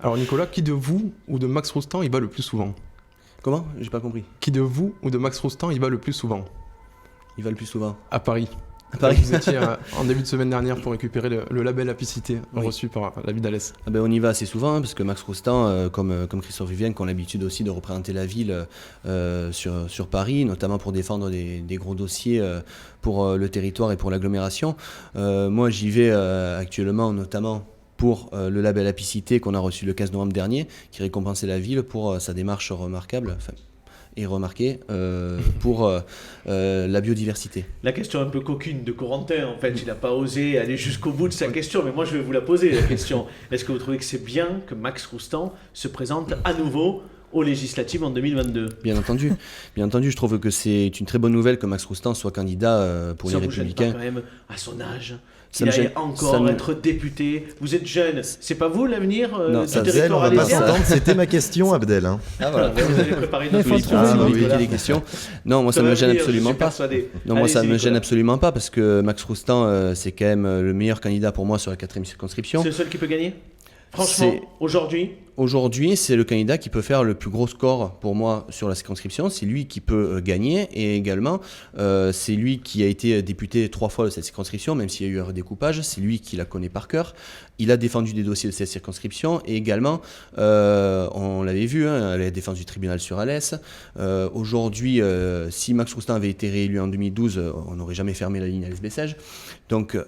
Alors Nicolas, qui de vous ou de Max Roustan y va le plus souvent? Comment? J'ai pas compris. Qui de vous ou de Max Roustan y va le plus souvent? Il va le plus souvent. À Paris. À Paris. Vous étiez en début de semaine dernière pour récupérer le label Apicité reçu par la ville d'Alès. Ah ben on y va assez souvent parce que Max Roustan, comme Christophe Vivien, qui ont l'habitude aussi de représenter la ville sur Paris, notamment pour défendre des gros dossiers pour le territoire et pour l'agglomération. Moi j'y vais actuellement notamment pour le label Apicité qu'on a reçu le 15 novembre dernier, qui récompensait la ville pour sa démarche remarquable. Et remarqué pour la biodiversité. La question un peu coquine de Corentin, en fait, il n'a pas osé aller jusqu'au bout de sa question, mais moi je vais vous la poser, la question. Est-ce que vous trouvez que c'est bien que Max Roustan se présente à nouveau aux législatives en 2022? Bien entendu, je trouve que c'est une très bonne nouvelle que Max Roustan soit candidat pour les Républicains. Ça vous gêne pas quand même, à son âge, ça il me gêne, aille encore être député? Vous êtes jeune, c'est pas vous l'avenir du Abdel, territoire on va pas alésien? s'entendre, c'était ma question, Abdel. Hein. Ah voilà, vous avez préparé une oui, des questions. Non, moi ça me gêne absolument pas. Non, moi ça me gêne absolument pas parce que Max Roustan, c'est quand même le meilleur candidat pour moi sur la 4e circonscription. C'est le seul qui peut gagner? Franchement, aujourd'hui, c'est le candidat qui peut faire le plus gros score pour moi sur la circonscription. C'est lui qui peut gagner et également, c'est lui qui a été député 3 fois de cette circonscription, même s'il y a eu un redécoupage. C'est lui qui la connaît par cœur. Il a défendu des dossiers de cette circonscription et également, on l'avait vu, elle a défendu le tribunal sur Alès. Aujourd'hui, si Max Roustan avait été réélu en 2012, on n'aurait jamais fermé la ligne Alès-Bessèges. Donc,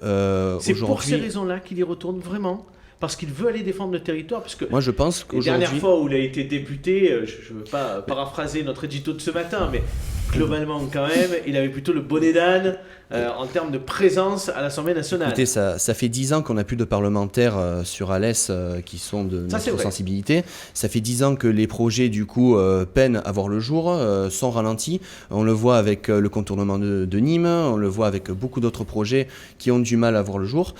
c'est pour ces raisons-là qu'il y retourne vraiment? Parce qu'il veut aller défendre le territoire, parce que moi je pense qu'aujourd'hui... La dernière fois où il a été député, je ne veux pas paraphraser notre édito de ce matin, mais globalement quand même, il avait plutôt le bonnet d'âne en termes de présence à l'Assemblée nationale. Écoutez, ça fait 10 ans qu'on n'a plus de parlementaires sur Alès qui sont de notre sensibilité. Ça fait 10 ans que les projets du coup peinent à voir le jour, sont ralentis. On le voit avec le contournement de Nîmes, on le voit avec beaucoup d'autres projets qui ont du mal à voir le jour.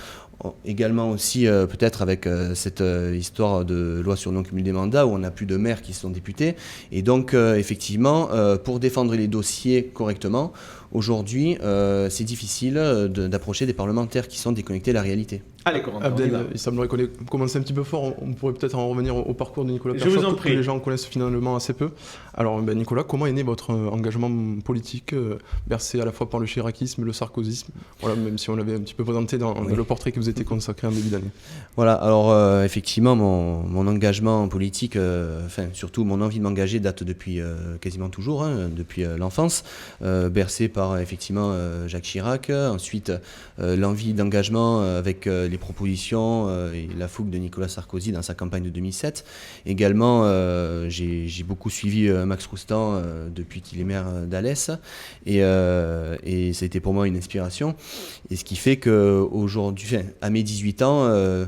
Également aussi peut-être avec cette histoire de loi sur non-cumul des mandats où on n'a plus de maires qui sont députés. Et donc effectivement, pour défendre les dossiers correctement, aujourd'hui c'est difficile d'approcher des parlementaires qui sont déconnectés de la réalité. Allez, Corentin, Abdel, il semblerait qu'on ait commencé un petit peu fort. On pourrait peut-être en revenir au parcours de Nicolas Perchot, que les gens connaissent finalement assez peu. Alors Nicolas, comment est né votre engagement politique bercé à la fois par le chiracisme et le sarkozysme? Voilà, même si on l'avait un petit peu présenté dans le portrait que vous étiez consacré en début d'année. Voilà, alors effectivement mon engagement politique, surtout mon envie de m'engager date depuis quasiment toujours, depuis l'enfance, bercé par effectivement Jacques Chirac, ensuite l'envie d'engagement avec les propositions et la fougue de Nicolas Sarkozy dans sa campagne de 2007. Également, j'ai beaucoup suivi Max Roustan depuis qu'il est maire d'Alès et ça a été pour moi une inspiration. Et ce qui fait qu'aujourd'hui, à mes 18 ans,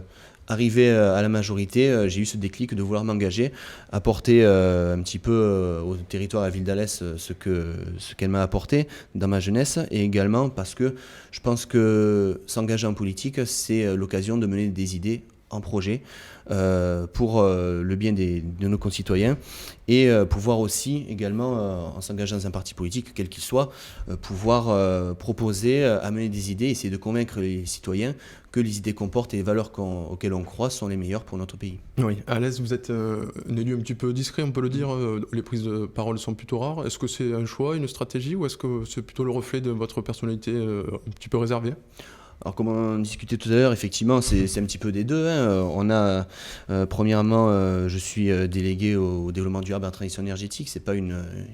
arrivé à la majorité, j'ai eu ce déclic de vouloir m'engager, apporter un petit peu au territoire à la ville d'Alès ce qu'elle m'a apporté dans ma jeunesse, et également parce que je pense que s'engager en politique, c'est l'occasion de mener des idées en projet pour le bien de nos concitoyens et pouvoir aussi également, en s'engageant dans un parti politique, quel qu'il soit, pouvoir proposer, amener des idées, essayer de convaincre les citoyens que les idées qu'on porte et les valeurs auxquelles on croit sont les meilleures pour notre pays. Oui, à l'Est, vous êtes un élu un petit peu discret, on peut le dire, les prises de parole sont plutôt rares. Est-ce que c'est un choix, une stratégie, ou est-ce que c'est plutôt le reflet de votre personnalité un petit peu réservée ? Alors comme on discutait tout à l'heure, effectivement c'est un petit peu des deux. On a premièrement, je suis délégué au développement durable et à la transition énergétique. C'est pas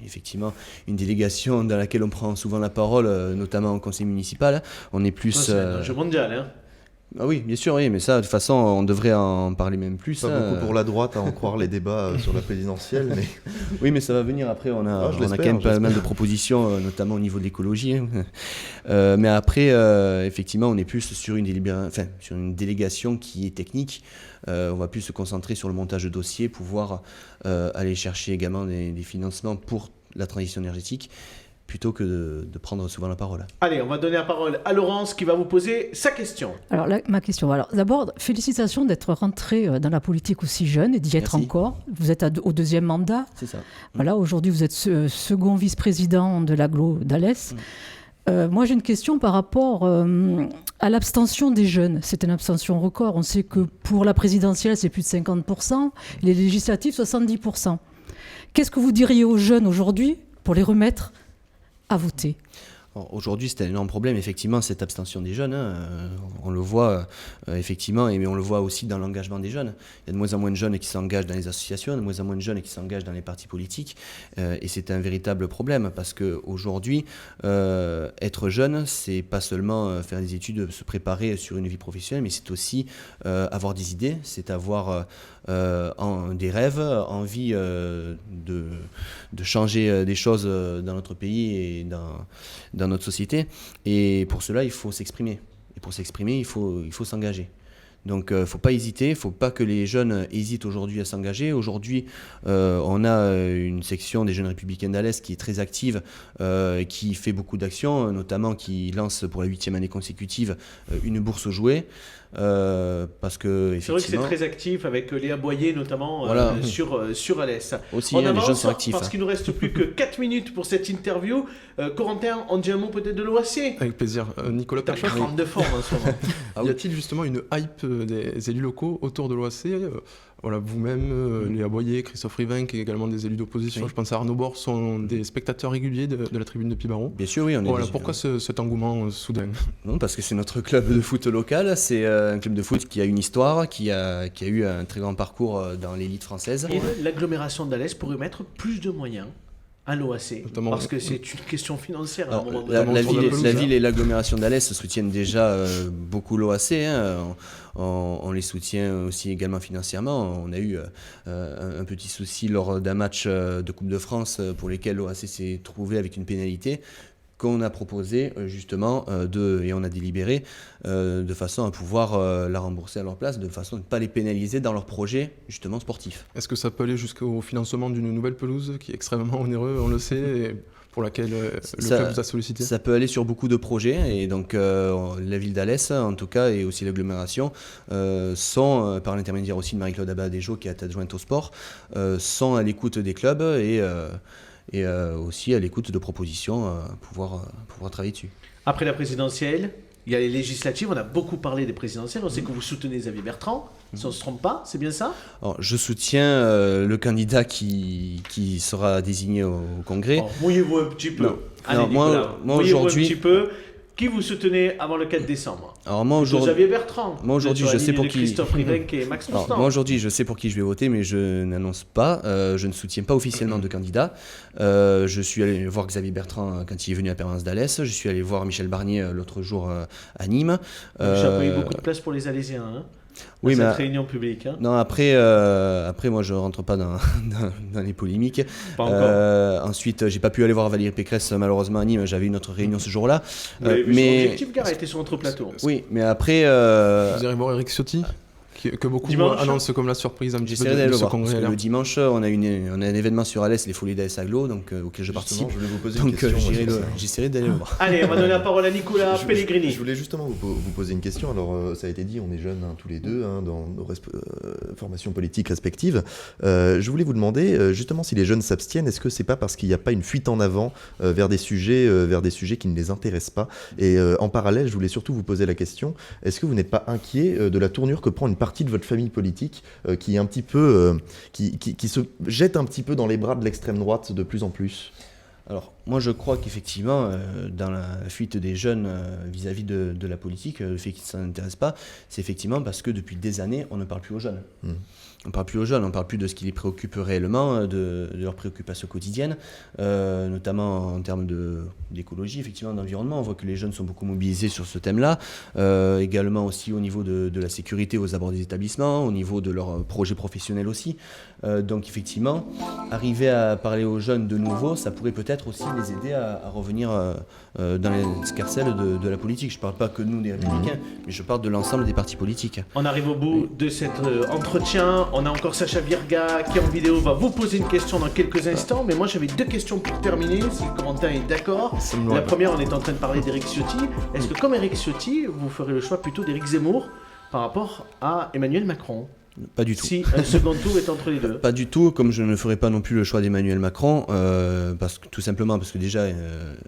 effectivement une délégation dans laquelle on prend souvent la parole, notamment au conseil municipal. On est plus... C'est un enjeu mondial, hein. Ah oui, bien sûr, oui, mais ça, de toute façon, on devrait en parler même plus. Pas beaucoup pour la droite à en croire les débats sur la présidentielle. Mais... Oui, mais ça va venir après. On a quand même pas mal de propositions, notamment au niveau de l'écologie. Mais après, effectivement, on est plus sur sur une délégation qui est technique. On va plus se concentrer sur le montage de dossiers, pouvoir aller chercher également des financements pour la transition énergétique, plutôt que de prendre souvent la parole. Allez, on va donner la parole à Laurence qui va vous poser sa question. Alors, ma question, d'abord, félicitations d'être rentré dans la politique aussi jeune et d'y être encore. Vous êtes au 2e mandat. C'est ça. Voilà, aujourd'hui, vous êtes second vice-président de l'agglo d'Alès. Moi, j'ai une question par rapport à l'abstention des jeunes. C'est une abstention record. On sait que pour la présidentielle, c'est plus de 50%, les législatives, 70%. Qu'est-ce que vous diriez aux jeunes aujourd'hui pour les remettre à voter ? Aujourd'hui, c'est un énorme problème, effectivement, cette abstention des jeunes. On le voit, effectivement, mais on le voit aussi dans l'engagement des jeunes. Il y a de moins en moins de jeunes qui s'engagent dans les associations, de moins en moins de jeunes qui s'engagent dans les partis politiques. Et c'est un véritable problème, parce qu'aujourd'hui, être jeune, c'est pas seulement faire des études, se préparer sur une vie professionnelle, mais c'est aussi avoir des idées, c'est avoir des rêves, envie de changer des choses dans notre pays et dans notre société. Et pour cela, il faut s'exprimer. Et pour s'exprimer, il faut s'engager. Donc, il ne faut pas hésiter, il ne faut pas que les jeunes hésitent aujourd'hui à s'engager. Aujourd'hui, on a une section des jeunes républicains d'Alès qui est très active, qui fait beaucoup d'actions, notamment qui lance pour la 8e année consécutive une bourse aux jouets. Parce que, c'est vrai que c'est très actif avec Léa Boyer notamment voilà. sur Alès. Aussi, on avance, les jeunes sont actifs. Parce qu'il ne nous reste plus que 4 minutes pour cette interview. Corentin, on dit un mot peut-être de l'OAC. Avec plaisir. Nicolas T'as Perchoff, grande de forme en ce moment. y a-t-il justement une hype des élus locaux autour de l'OAC voilà, vous-même, Léa Boyer, Christophe Rivin, qui est également des élus d'opposition, oui. Je pense à Arnaud Bord, sont des spectateurs réguliers de la tribune de Pibaron. Bien sûr, oui. Voilà, pourquoi cet engouement soudain ? Non, parce que c'est notre club de foot local. C'est un club de foot qui a une histoire, qui a eu un très grand parcours dans l'élite française. Et l'agglomération d'Alès pourrait mettre plus de moyens à l'OAC, parce que c'est une question financière à un moment donné. La ville et l'agglomération d'Alès soutiennent déjà beaucoup l'OAC. On les soutient aussi également financièrement. On a eu un petit souci lors d'un match de Coupe de France pour lequel l'OAC s'est trouvé avec une pénalité qu'on a proposé justement et on a délibéré de façon à pouvoir la rembourser à leur place, de façon à ne pas les pénaliser dans leur projet justement sportif. Est-ce que ça peut aller jusqu'au financement d'une nouvelle pelouse qui est extrêmement onéreux, on le sait, et pour laquelle le club vous a sollicité ? Ça peut aller sur beaucoup de projets et donc la ville d'Alès en tout cas et aussi l'agglomération sont, par l'intermédiaire aussi de Marie-Claude Abadéjo qui est adjointe au sport, sont à l'écoute des clubs et aussi à l'écoute de propositions pouvoir travailler dessus. Après la présidentielle, il y a les législatives, on a beaucoup parlé des présidentielles, on sait que vous soutenez Xavier Bertrand, si on ne se trompe pas, c'est bien ça ? Alors, je soutiens le candidat qui sera désigné au Congrès. Oh, mouillez-vous un petit peu. Non. Allez, non, Nicolas, moi aujourd'hui... un petit peu. Qui vous soutenez avant le 4 décembre ? Alors moi aujourd'hui, Xavier Bertrand. Moi aujourd'hui, je sais pour qui. Christophe Rivin et Max Constant. Moi aujourd'hui, je sais pour qui je vais voter, mais je n'annonce pas. Je ne soutiens pas officiellement de candidat. Je suis allé voir Xavier Bertrand quand il est venu à Permanence d'Alès. Je suis allé voir Michel Barnier l'autre jour à Nîmes. J'ai pas eu beaucoup de place pour les Alésiens. Hein. Oui, cette réunion publique. Hein. Non, après, moi, je rentre pas dans les polémiques. Pas encore. Ensuite, j'ai pas pu aller voir Valérie Pécresse, malheureusement, à Nîmes. J'avais une autre réunion ce jour-là. Mais Objectif Gare était sur notre plateau. Oui, mais après... Vous irez voir Éric Ciotti que beaucoup annoncent comme la surprise un petit peu de ce congrès. Le dimanche, on a un événement sur Alès, les Folies d'Alès Aglo, auquel je participe. Je voulais vous poser une question. J'essaierai d'aller le voir. Allez, on va donner la parole à Nicolas Pellegrini. Je voulais justement vous poser une question. Alors, ça a été dit, on est jeunes tous les deux dans nos formations politiques respectives. Je voulais vous demander justement si les jeunes s'abstiennent, est-ce que c'est pas parce qu'il n'y a pas une fuite en avant vers des sujets qui ne les intéressent pas ? Et en parallèle, je voulais surtout vous poser la question, est-ce que vous n'êtes pas inquiet de la tournure que prend une partie de votre famille politique qui est un petit peu qui se jette un petit peu dans les bras de l'extrême droite de plus en plus ? Alors, moi je crois qu'effectivement, dans la fuite des jeunes vis-à-vis de la politique, le fait qu'ils ne s'en intéressent pas, c'est effectivement parce que depuis des années, on ne parle plus aux jeunes. On ne parle plus aux jeunes, on ne parle plus de ce qui les préoccupe réellement, de leurs préoccupations quotidiennes, notamment en termes d'écologie, effectivement, d'environnement. On voit que les jeunes sont beaucoup mobilisés sur ce thème-là, également aussi au niveau de la sécurité aux abords des établissements, au niveau de leurs projets professionnels aussi. Donc effectivement, arriver à parler aux jeunes de nouveau, ça pourrait peut-être aussi les aider à revenir dans les escarcelles de la politique. Je ne parle pas que nous, des Républicains, mais je parle de l'ensemble des partis politiques. On arrive au bout de cet entretien. On a encore Sacha Virga qui en vidéo va vous poser une question dans quelques instants. Mais moi j'avais 2 questions pour terminer, si Corentin est d'accord. La première, on est en train de parler d'Éric Ciotti. Est-ce que comme Éric Ciotti, vous ferez le choix plutôt d'Éric Zemmour par rapport à Emmanuel Macron ? Pas du tout. Si un second tour est entre les deux. Pas du tout, comme je ne ferai pas non plus le choix d'Emmanuel Macron, tout simplement parce que déjà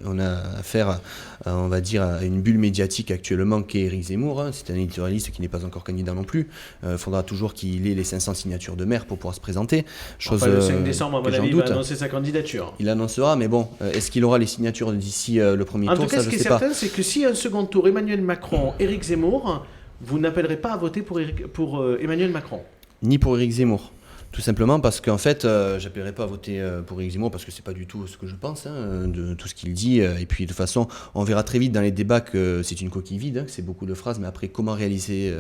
on a affaire, on va dire, à une bulle médiatique actuellement qu'est Éric Zemmour. Hein. C'est un éditorialiste qui n'est pas encore candidat non plus. Il faudra toujours qu'il ait les 500 signatures de maire pour pouvoir se présenter. Le 5 décembre, à mon avis, il va annoncer sa candidature. Il annoncera, mais bon, est-ce qu'il aura les signatures d'ici le premier tour? En tout cas, ce qui est certain, c'est que si un second tour, Emmanuel Macron, Éric Zemmour, vous n'appellerez pas à voter pour Emmanuel Macron. Ni pour Éric Zemmour. Tout simplement parce qu'en fait, j'appellerai pas à voter pour Éric Zemmour parce que c'est pas du tout ce que je pense de tout ce qu'il dit. Et puis de toute façon, on verra très vite dans les débats que c'est une coquille vide, que c'est beaucoup de phrases, mais après comment réaliser,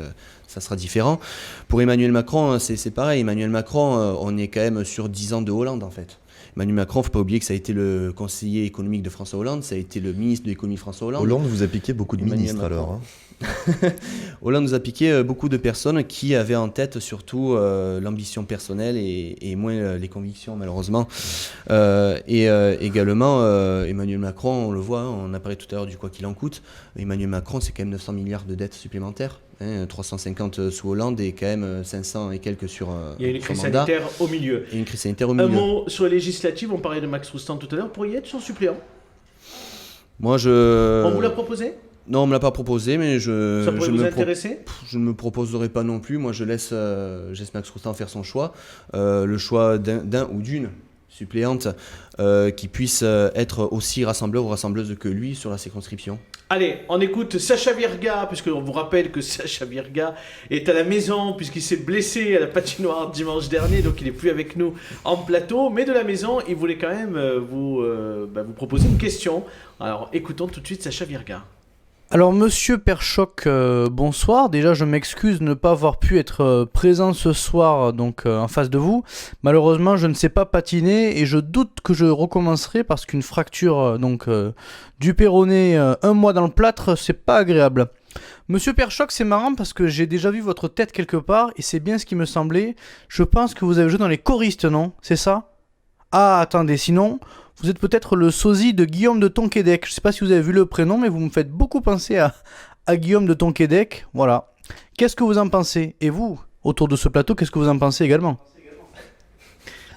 ça sera différent. Pour Emmanuel Macron, c'est pareil. Emmanuel Macron, on est quand même sur 10 ans de Hollande en fait. Emmanuel Macron, il ne faut pas oublier que ça a été le conseiller économique de François Hollande, ça a été le ministre de l'économie de François Hollande. Hollande vous a piqué beaucoup de ministres alors. Hein. Hollande nous a piqué beaucoup de personnes qui avaient en tête surtout l'ambition personnelle et moins les convictions malheureusement. Également, Emmanuel Macron, on le voit, on a parlé tout à l'heure du quoi qu'il en coûte. Emmanuel Macron, c'est quand même 900 milliards de dettes supplémentaires. 350 sous Hollande et quand même 500 et quelques sur il y a une crise mandat. sanitaire au milieu. Et une crise sanitaire au milieu. Un mot sur les législatives, on parlait de Max Roustan tout à l'heure, pour y être son suppléant. On vous l'a proposé? Non, on ne me l'a pas proposé, mais ça pourrait vous intéresser? Je ne me proposerai pas non plus. Moi, je laisse Max Roustan faire son choix. Le choix d'un ou d'une suppléante qui puisse être aussi rassembleur ou rassembleuse que lui sur la circonscription. Allez, on écoute Sacha Virga, puisqu'on vous rappelle que Sacha Virga est à la maison, puisqu'il s'est blessé à la patinoire dimanche dernier, donc il n'est plus avec nous en plateau. Mais de la maison, il voulait quand même vous proposer une question. Alors écoutons tout de suite Sacha Virga. Alors Monsieur Perchoc, bonsoir. Déjà je m'excuse de ne pas avoir pu être présent ce soir donc en face de vous. Malheureusement je ne sais pas patiner et je doute que je recommencerai parce qu'une fracture du péroné un mois dans le plâtre, c'est pas agréable. Monsieur Perchoc, c'est marrant parce que j'ai déjà vu votre tête quelque part et c'est bien ce qui me semblait. Je pense que vous avez joué dans les choristes, non? C'est ça? Ah, attendez, sinon, vous êtes peut-être le sosie de Guillaume de Tonquédec. Je ne sais pas si vous avez vu le prénom, mais vous me faites beaucoup penser à Guillaume de Tonquédec. Voilà. Qu'est-ce que vous en pensez? Et vous, autour de ce plateau, qu'est-ce que vous en pensez également?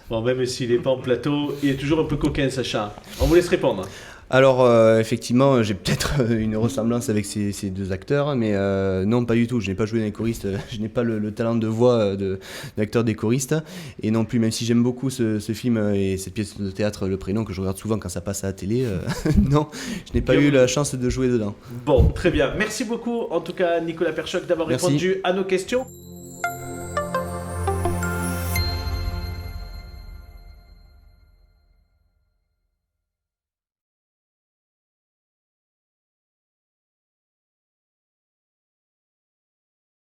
Bon, même s'il n'est pas en plateau, il est toujours un peu coquin, Sacha. On vous laisse répondre. Alors, effectivement, j'ai peut-être une ressemblance avec ces deux acteurs, mais non, pas du tout. Je n'ai pas joué dans les choristes, je n'ai pas le talent de voix d'acteur des choristes, et non plus, même si j'aime beaucoup ce film et cette pièce de théâtre, Le Prénom, que je regarde souvent quand ça passe à la télé, non, je n'ai pas eu la chance de jouer dedans. Bon, très bien. Merci beaucoup, en tout cas, Nicolas Perchoc, d'avoir répondu à nos questions.